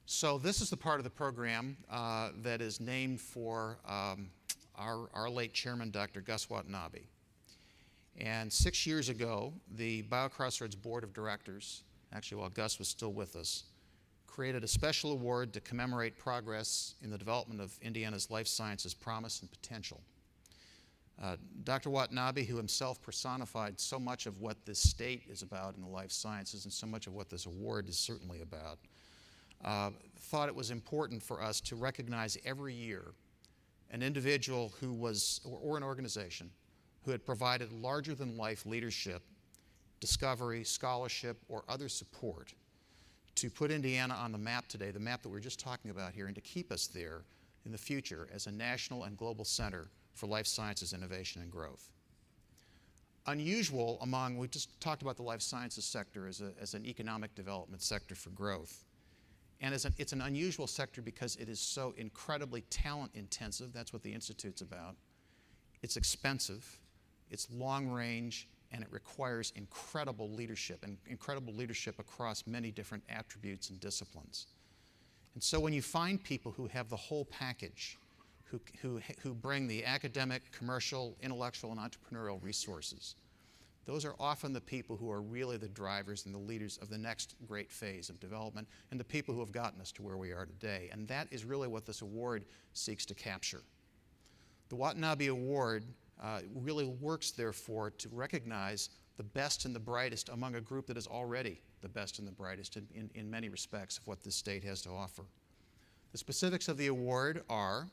So this is the part of the program that is named for our late chairman, Dr. Gus Watanabe. And 6 years ago, the BioCrossroads Board of Directors, actually while Gus was still with us, created a special award to commemorate progress in the development of Indiana's life sciences promise and potential. Dr. Watanabe, who himself personified so much of what this state is about in the life sciences and so much of what this award is certainly about, thought it was important for us to recognize every year an individual who was, or an organization, who had provided larger-than-life leadership, discovery, scholarship, or other support to put Indiana on the map today, the map that we were just talking about here, and to keep us there in the future as a national and global center for life sciences innovation and growth. Unusual among, we just talked about the life sciences sector as an economic development sector for growth. And it's an unusual sector because it is so incredibly talent intensive. That's what the Institute's about. It's expensive, it's long range, and it requires incredible leadership across many different attributes and disciplines. And so when you find people who have the whole package, who bring the academic, commercial, intellectual, and entrepreneurial resources, those are often the people who are really the drivers and the leaders of the next great phase of development and the people who have gotten us to where we are today. And that is really what this award seeks to capture. The Watanabe Award really works, therefore, to recognize the best and the brightest among a group that is already the best and the brightest in many respects of what this state has to offer. The specifics of the award are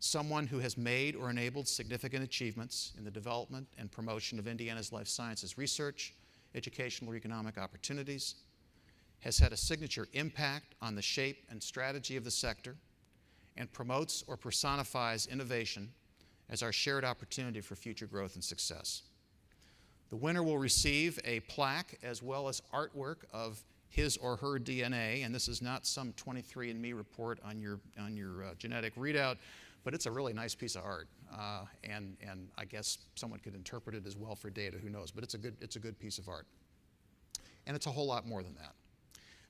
someone who has made or enabled significant achievements in the development and promotion of Indiana's life sciences research, educational or economic opportunities, has had a signature impact on the shape and strategy of the sector, and promotes or personifies innovation as our shared opportunity for future growth and success. The winner will receive a plaque as well as artwork of his or her DNA, and this is not some 23andMe report on your genetic readout, but it's a really nice piece of art, and I guess someone could interpret it as well for data, who knows, but it's a good piece of art. And it's a whole lot more than that.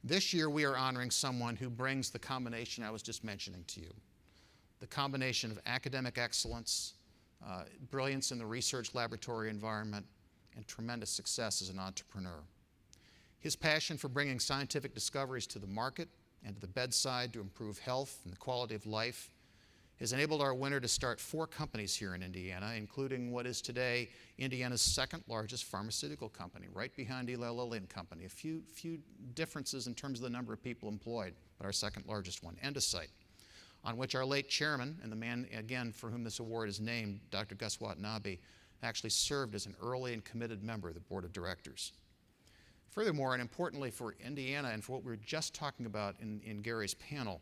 This year we are honoring someone who brings the combination I was just mentioning to you, the combination of academic excellence, brilliance in the research laboratory environment, and tremendous success as an entrepreneur. His passion for bringing scientific discoveries to the market and to the bedside to improve health and the quality of life has enabled our winner to start 4 companies here in Indiana, including what is today Indiana's second largest pharmaceutical company, right behind Eli Lilly and Company. A few differences in terms of the number of people employed, but our second largest one, Endocyte, on which our late chairman, and the man, again, for whom this award is named, Dr. Gus Watanabe, actually served as an early and committed member of the board of directors. Furthermore, and importantly for Indiana and for what we were just talking about in Gary's panel,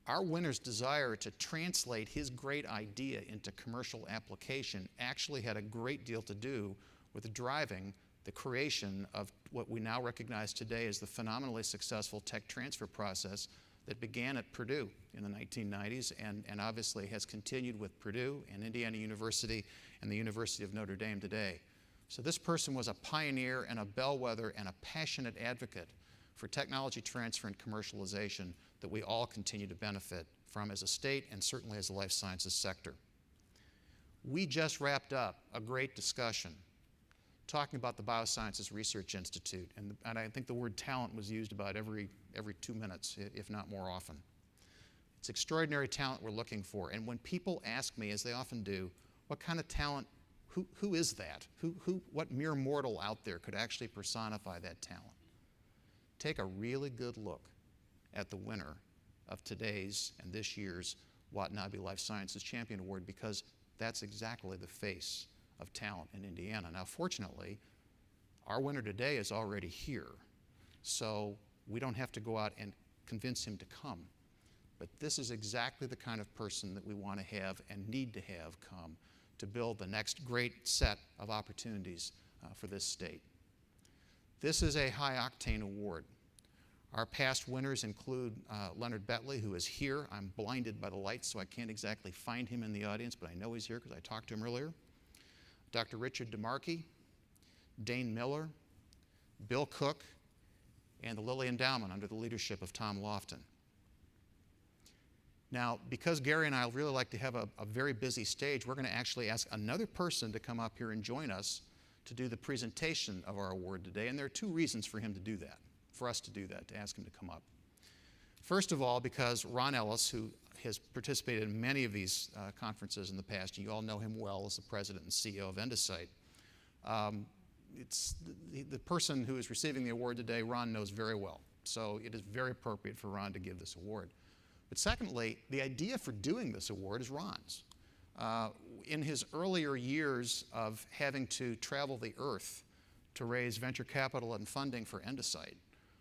our winner's desire to translate his great idea into commercial application actually had a great deal to do with driving the creation of what we now recognize today as the phenomenally successful tech transfer process that began at Purdue in the 1990s and obviously has continued with Purdue and Indiana University and the University of Notre Dame today. So this person was a pioneer and a bellwether and a passionate advocate for technology transfer and commercialization that we all continue to benefit from as a state and certainly as a life sciences sector. We just wrapped up a great discussion talking about the Biosciences Research Institute, and I think the word talent was used about every 2 minutes, if not more often. It's extraordinary talent we're looking for, and when people ask me, as they often do, what kind of talent, who is that? What mere mortal out there could actually personify that talent? Take a really good look at the winner of today's and this year's Watanabe Life Sciences Champion Award, because that's exactly the face of talent in Indiana. Now, fortunately, our winner today is already here, so we don't have to go out and convince him to come. But this is exactly the kind of person that we want to have and need to have come to build the next great set of opportunities for this state. This is a high-octane award. Our past winners include Leonard Betley, who is here. I'm blinded by the lights, so I can't exactly find him in the audience, but I know he's here because I talked to him earlier. Dr. Richard DeMarchi, Dane Miller, Bill Cook, and the Lilly Endowment under the leadership of Tom Lofton. Now, because Gary and I really like to have a very busy stage, we're going to actually ask another person to come up here and join us to do the presentation of our award today. And there are two reasons for him to do that, for us to do that, to ask him to come up. First of all, because Ron Ellis, who has participated in many of these conferences in the past, you all know him well as the president and CEO of Endocyte. It's the person who is receiving the award today, Ron knows very well. So it is very appropriate for Ron to give this award. But secondly, the idea for doing this award is Ron's. In his earlier years of having to travel the earth to raise venture capital and funding for Endocyte,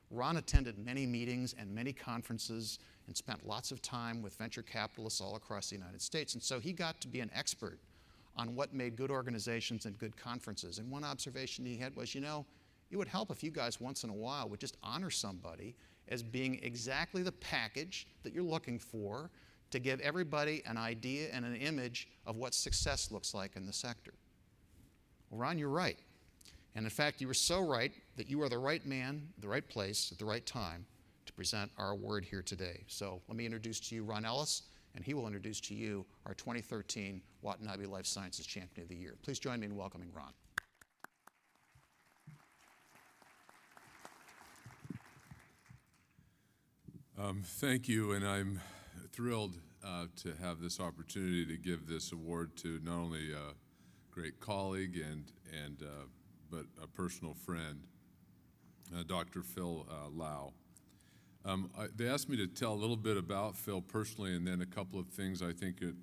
Ron attended many meetings and many conferences and spent lots of time with venture capitalists all across the United States. And so he got to be an expert on what made good organizations and good conferences. And one observation he had was, you know, it would help if you guys once in a while would just honor somebody as being exactly the package that you're looking for to give everybody an idea and an image of what success looks like in the sector. Well, Ron, you're right. And in fact, you were so right that you are the right man, the right place, at the right time to present our award here today. So let me introduce to you Ron Ellis, and he will introduce to you our 2013 Watanabe Life Sciences Champion of the Year. Please join me in welcoming Ron. Thank you, and I'm thrilled to have this opportunity to give this award to not only a great colleague but a personal friend, Dr. Phil Lau. They asked me to tell a little bit about Phil personally, and then a couple of things I think it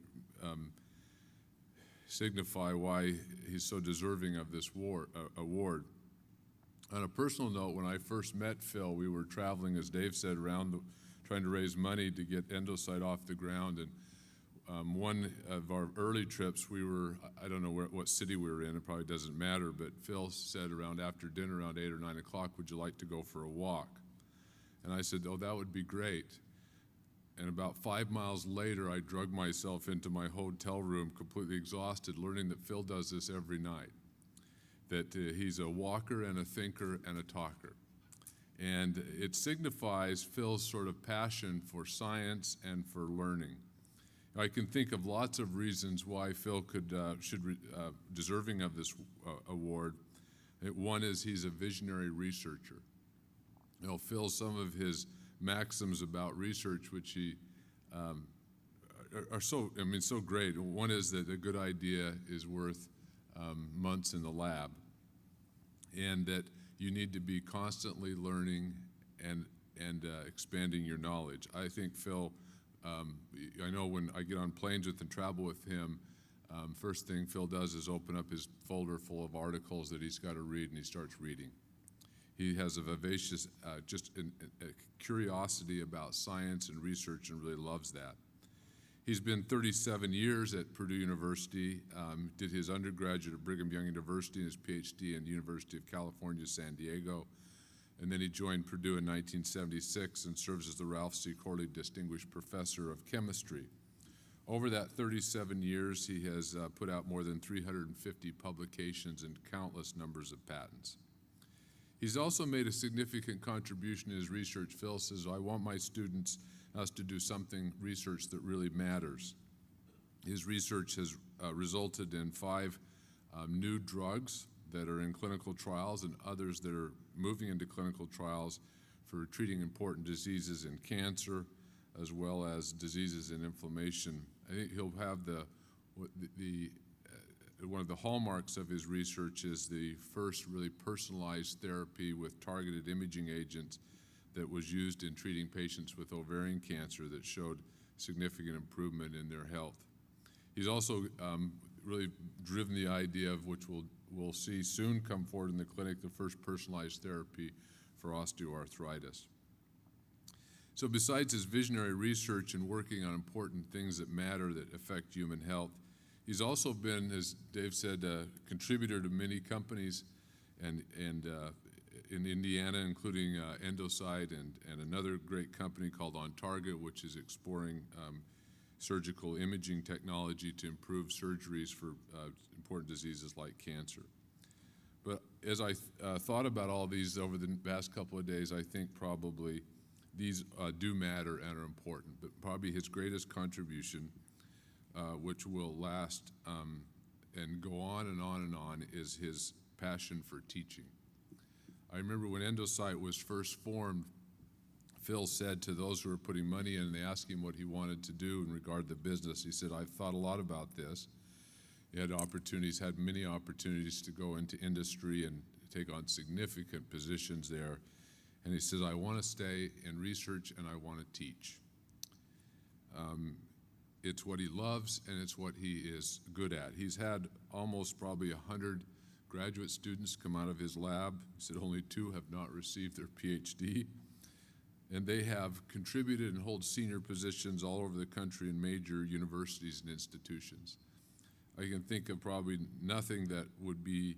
signify why he's so deserving of this award. On a personal note, when I first met Phil, we were traveling, as Dave said, around trying to raise money to get Endocyte off the ground. And one of our early trips, we were, I don't know what city we were in, it probably doesn't matter, but Phil said after dinner, around 8 or 9 o'clock, would you like to go for a walk? And I said, oh, that would be great. And about 5 miles later, I drug myself into my hotel room completely exhausted, learning that Phil does this every night, that he's a walker and a thinker and a talker. And it signifies Phil's sort of passion for science and for learning. I can think of lots of reasons why Phil should deserving of this award. One is he's a visionary researcher. You know, Phil, some of his maxims about research, which he are so great. One is that a good idea is worth months in the lab, and that you need to be constantly learning and expanding your knowledge. I think Phil, I know when I get on planes with and travel with him, first thing Phil does is open up his folder full of articles that he's got to read, and he starts reading. He has a vivacious, a curiosity about science and research, and really loves that. He's been 37 years at Purdue University, did his undergraduate at Brigham Young University and his PhD in the University of California, San Diego. And then he joined Purdue in 1976 and serves as the Ralph C. Corley Distinguished Professor of Chemistry. Over that 37 years, he has put out more than 350 publications and countless numbers of patents. He's also made a significant contribution in his research. Phil says, I want my students, us to do research that really matters. His research has resulted in 5 new drugs that are in clinical trials and others that are moving into clinical trials for treating important diseases in cancer as well as diseases in inflammation. I think he'll have one of the hallmarks of his research is the first really personalized therapy with targeted imaging agents that was used in treating patients with ovarian cancer that showed significant improvement in their health. He's also really driven the idea of, which we'll see soon come forward in the clinic, the first personalized therapy for osteoarthritis. So besides his visionary research and working on important things that matter that affect human health, he's also been, as Dave said, a contributor to many companies and in Indiana, including Endocyte and another great company called On-Target, which is exploring surgical imaging technology to improve surgeries for important diseases like cancer. But as I thought about all these over the past couple of days, I think probably these do matter and are important. But probably his greatest contribution, which will last and go on and on and on, is his passion for teaching. I remember when Endocyte was first formed, Phil said to those who were putting money in, and they asked him what he wanted to do in regard to the business. He said, "I've thought a lot about this." He had many opportunities to go into industry and take on significant positions there. And he says, "I want to stay in research and I want to teach." It's what he loves and it's what he is good at. He's had almost probably 100 graduate students come out of his lab. He said only 2 have not received their PhD. And they have contributed and hold senior positions all over the country in major universities and institutions. I can think of probably nothing that would be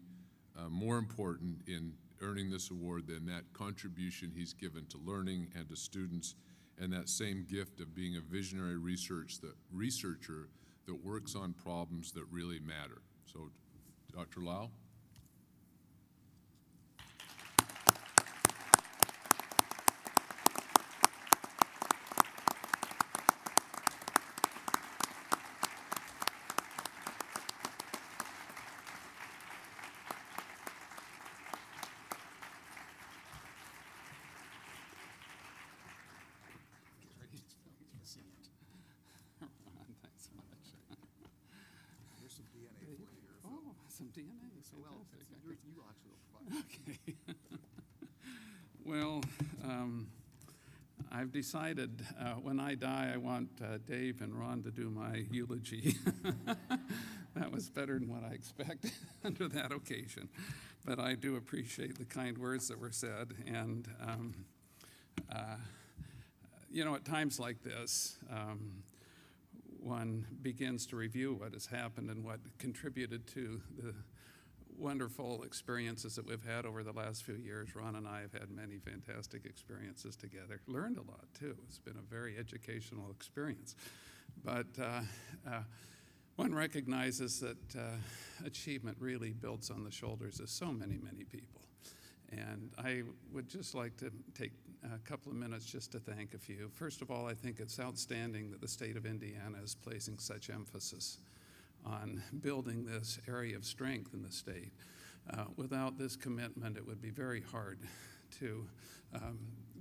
more important in earning this award than that contribution he's given to learning and to students, and that same gift of being a visionary researcher that works on problems that really matter. So, Dr. Lau? Thanks so much. There's some DNA for you here. Oh, some DNA. Well, Fantastic. you actually will provide. Okay. Well, I've decided when I die, I want Dave and Ron to do my eulogy. That was better than what I expected under that occasion. But I do appreciate the kind words that were said. And, at times like this, one begins to review what has happened and what contributed to the wonderful experiences that we've had over the last few years. Ron and I have had many fantastic experiences together. Learned a lot, too. It's been a very educational experience. But one recognizes that achievement really builds on the shoulders of so many, many people. And I would just like to take a couple of minutes just to thank a few. First of all, I think it's outstanding that the state of Indiana is placing such emphasis on building this area of strength in the state. Without this commitment, it would be very hard to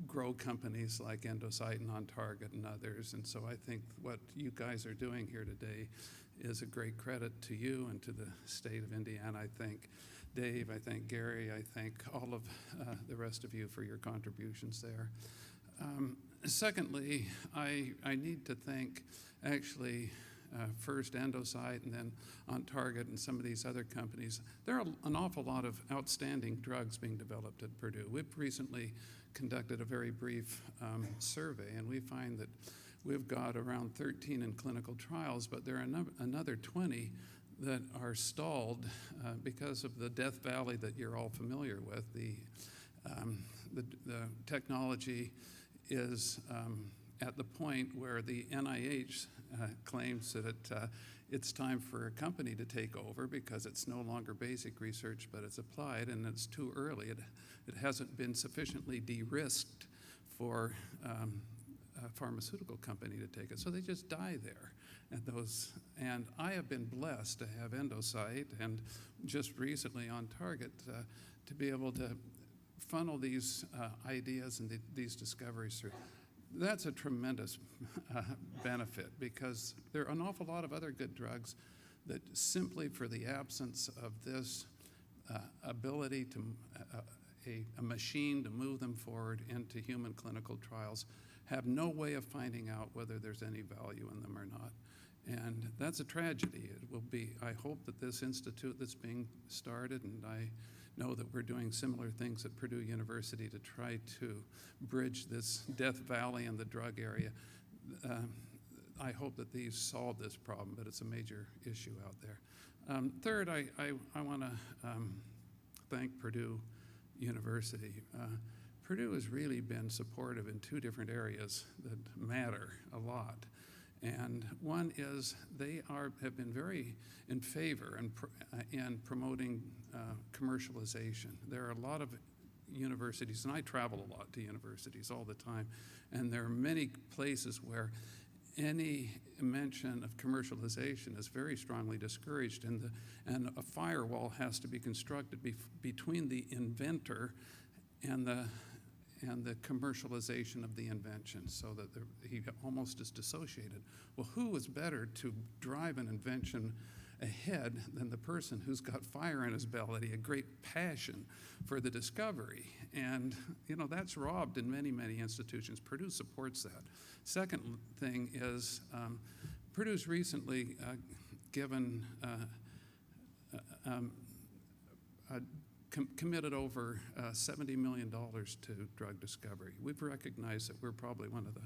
grow companies like Endocyte and On-Target and others. And so I think what you guys are doing here today is a great credit to you and to the state of Indiana. I thank Dave, I thank Gary, I thank all of the rest of you for your contributions there. Secondly, I need to thank actually first Endocyte and then On-Target and some of these other companies. There are an awful lot of outstanding drugs being developed at Purdue. We've recently conducted a very brief survey, and we find that we've got around 13 in clinical trials, but there are another 20 that are stalled because of the Death Valley that you're all familiar with. The technology is at the point where the NIH claims that it's time for a company to take over because it's no longer basic research, but it's applied, and it's too early. It hasn't been sufficiently de-risked for a pharmaceutical company to take it, so they just die there. And I have been blessed to have Endocyte and just recently On-Target to be able to funnel these ideas and these discoveries through. That's a tremendous benefit because there are an awful lot of other good drugs that simply for the absence of this ability to a machine to move them forward into human clinical trials have no way of finding out whether there's any value in them or not. And that's a tragedy. It will be, I hope that this institute that's being started, and I know that we're doing similar things at Purdue University to try to bridge this Death Valley in the drug area. I hope that these solve this problem, but it's a major issue out there. Third, I want to thank Purdue University. Purdue has really been supportive in 2 different areas that matter a lot. And one is they have been very in favor in promoting commercialization. There are a lot of universities, and I travel a lot to universities all the time, and there are many places where any mention of commercialization is very strongly discouraged, and a firewall has to be constructed between the inventor and the commercialization of the invention, so that he almost is dissociated. Well, who is better to drive an invention ahead than the person who's got fire in his belly, a great passion for the discovery? And, you know, that's robbed in many, many institutions. Purdue supports that. Second thing is Purdue's recently committed over $70 million to drug discovery. We've recognized that we're probably one of the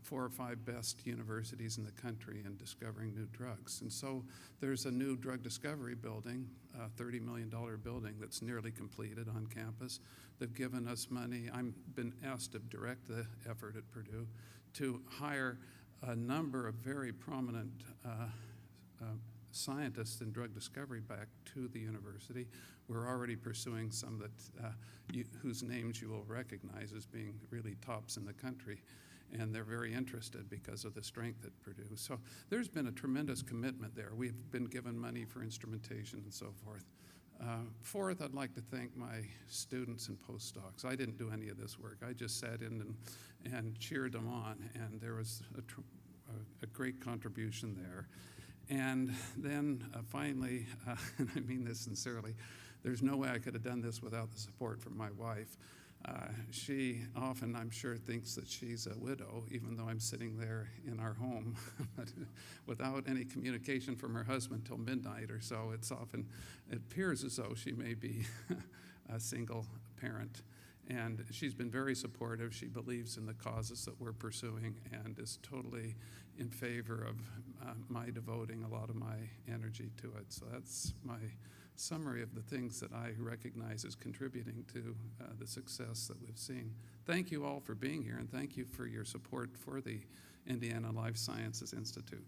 4 or 5 best universities in the country in discovering new drugs. And so there's a new drug discovery building, a $30 million building that's nearly completed on campus. They've given us money. I've been asked to direct the effort at Purdue to hire a number of very prominent scientists in drug discovery back to the university. We're already pursuing some that whose names you will recognize as being really tops in the country. And they're very interested because of the strength at Purdue. So there's been a tremendous commitment there. We've been given money for instrumentation and so forth. Fourth, I'd like to thank my students and postdocs. I didn't do any of this work. I just sat in and cheered them on, and there was a great contribution there. And then finally, and I mean this sincerely, there's no way I could have done this without the support from my wife. She often, I'm sure, thinks that she's a widow, even though I'm sitting there in our home without any communication from her husband till midnight or so. It appears as though she may be a single parent. And she's been very supportive. She believes in the causes that we're pursuing and is totally in favor of my devoting a lot of my energy to it. So that's my summary of the things that I recognize as contributing to the success that we've seen. Thank you all for being here, and thank you for your support for the Indiana Life Sciences Institute.